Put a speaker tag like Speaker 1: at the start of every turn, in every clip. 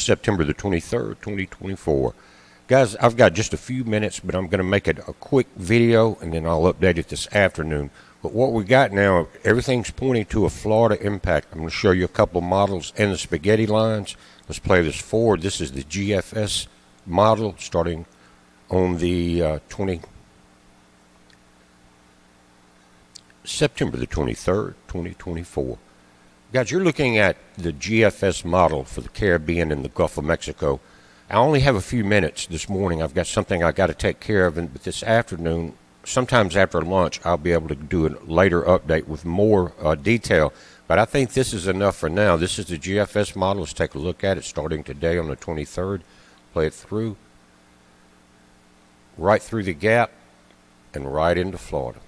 Speaker 1: September the 23rd, 2024. Guys, I've got just a few minutes, but I'm going to make it a quick video, and then I'll update it this afternoon. But what we got now, everything's pointing to a Florida impact. I'm going to show you a couple models and the spaghetti lines. Let's play this forward. This is the GFS model starting on the September the 23rd, 2024. Guys, you're looking at the GFS model for the Caribbean and the Gulf of Mexico. I only have a few minutes this morning. I've got something I got to take care of, but this afternoon, sometimes after lunch, I'll be able to do a later update with more detail. But I think this is enough for now. This is the GFS model. Let's take a look at it starting today on the 23rd. Play it through. Right through the gap and right into Florida.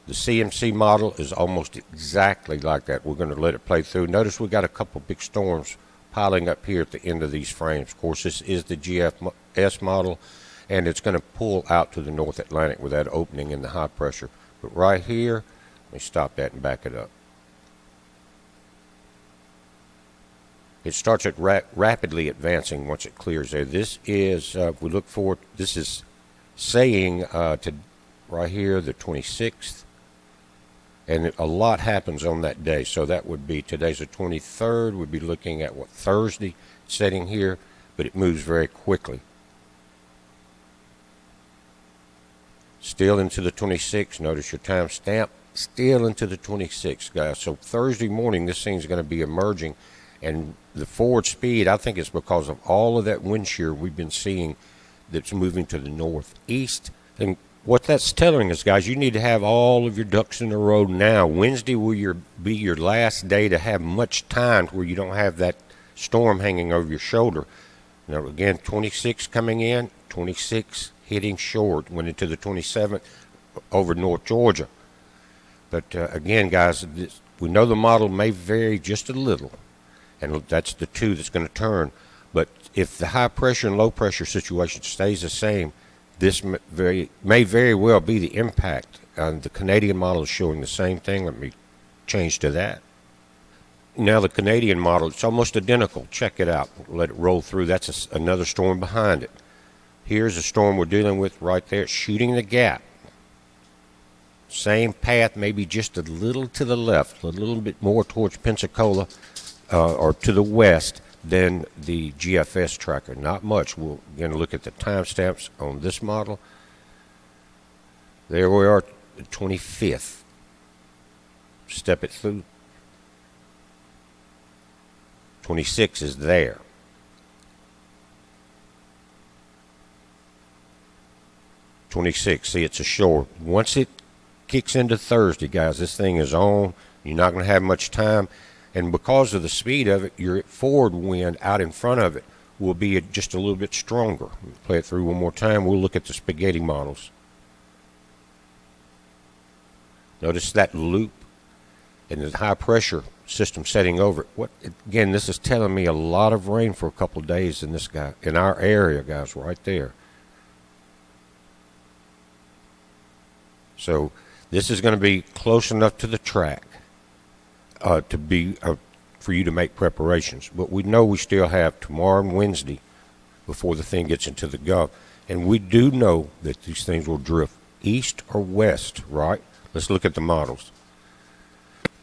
Speaker 1: The CMC model is almost exactly like that. We're going to let it play through. Notice we got a couple big storms piling up here at the end of these frames. Of course, this is the GFS model, and it's going to pull out to the North Atlantic with that opening in the high pressure. But right here, let me stop that and back it up. It starts at rapidly advancing once it clears there. This is, if we look forward, this is saying to right here, the 26th. And a lot happens on that day. So that would be, today's the 23rd. We'd be looking at, what, Thursday setting here. But it moves very quickly. Still into the 26th. Notice your time stamp. Still into the 26th, guys. So Thursday morning, this thing's going to be emerging. And the forward speed, I think it's because of all of that wind shear we've been seeing that's moving to the northeast. And what that's telling us, guys, you need to have all of your ducks in a row now. Wednesday will be your last day to have much time where you don't have that storm hanging over your shoulder. Now, again, 26 coming in, 26 hitting short, went into the 27th over North Georgia. But, again, guys, we know the model may vary just a little, and that's the two that's going to turn. But if the high pressure and low pressure situation stays the same, this may very well be the impact. The Canadian model is showing the same thing. Let me change to that. Now the Canadian model, it's almost identical. Check it out. Let it roll through. That's another storm behind it. Here's a storm we're dealing with right there, shooting the gap. Same path, maybe just a little to the left, a little bit more towards Pensacola or to the west than the GFS tracker. Not much. We're going to look at the timestamps on this model. There we are, the 25th. Step it through. 26 is there. '26. See, it's ashore. Once it kicks into Thursday, guys, this thing is on. You're not going to have much time. And because of the speed of it, your forward wind out in front of it will be just a little bit stronger. Play it through one more time. We'll look at the spaghetti models. Notice that loop and the high pressure system setting over it. Again, this is telling me a lot of rain for a couple of days in our area, guys, right there. So this is going to be close enough to the track for you to make preparations. But we know we still have tomorrow and Wednesday before the thing gets into the Gulf. And we do know that these things will drift east or west, right? Let's look at the models.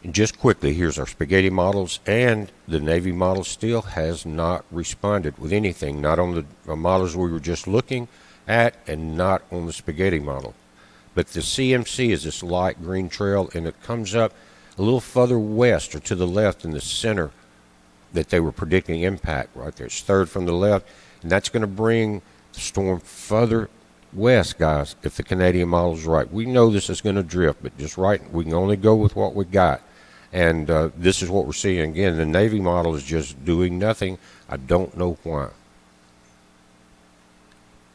Speaker 1: And just quickly, here's our spaghetti models, and the Navy model still has not responded with anything, not on the models we were just looking at and not on the spaghetti model. But the CMC is this light green trail, and it comes up a little further west or to the left in the center that they were predicting impact right there. It's third from the left, and that's going to bring the storm further west, guys, if the Canadian model is right. We know this is going to drift, but just right, we can only go with what we got. And this is what we're seeing. Again, the Navy model is just doing nothing. I don't know why.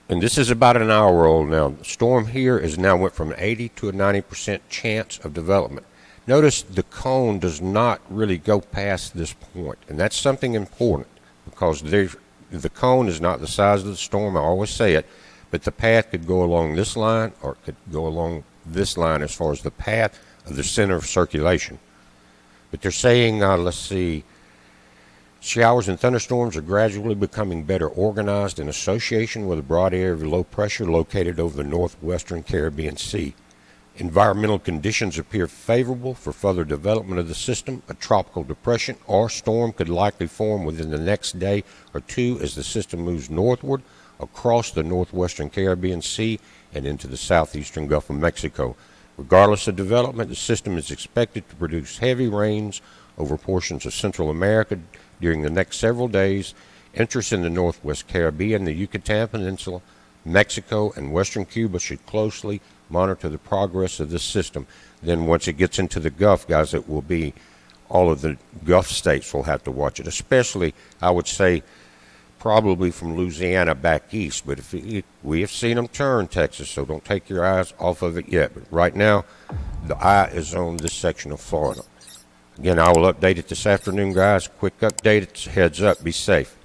Speaker 1: And this is about an hour old now. The storm here is now went from an 80 to a 90% chance of development. Notice the cone does not really go past this point, and that's something important because the cone is not the size of the storm. I always say it, but the path could go along this line or it could go along this line as far as the path of the center of circulation. But they're saying, let's see, Showers and thunderstorms are gradually becoming better organized in association with a broad area of low pressure located over the northwestern Caribbean Sea. Environmental conditions appear favorable for further development of the system. A tropical depression or storm could likely form within the next day or two as the system moves northward across the northwestern Caribbean Sea and into the southeastern Gulf of Mexico. Regardless of development, the system is expected to produce heavy rains over portions of Central America during the next several days. Interests in the northwest Caribbean, the Yucatan Peninsula, Mexico, and western Cuba should closely monitor the progress of this system. Then once it gets into the Gulf, guys, it will be all of the Gulf states will have to watch it, especially, I would say, probably from Louisiana back east. But we have seen them turn, Texas, so don't take your eyes off of it yet. But right now, the eye is on this section of Florida. Again, I will update it this afternoon, guys. Quick update. It's heads up. Be safe.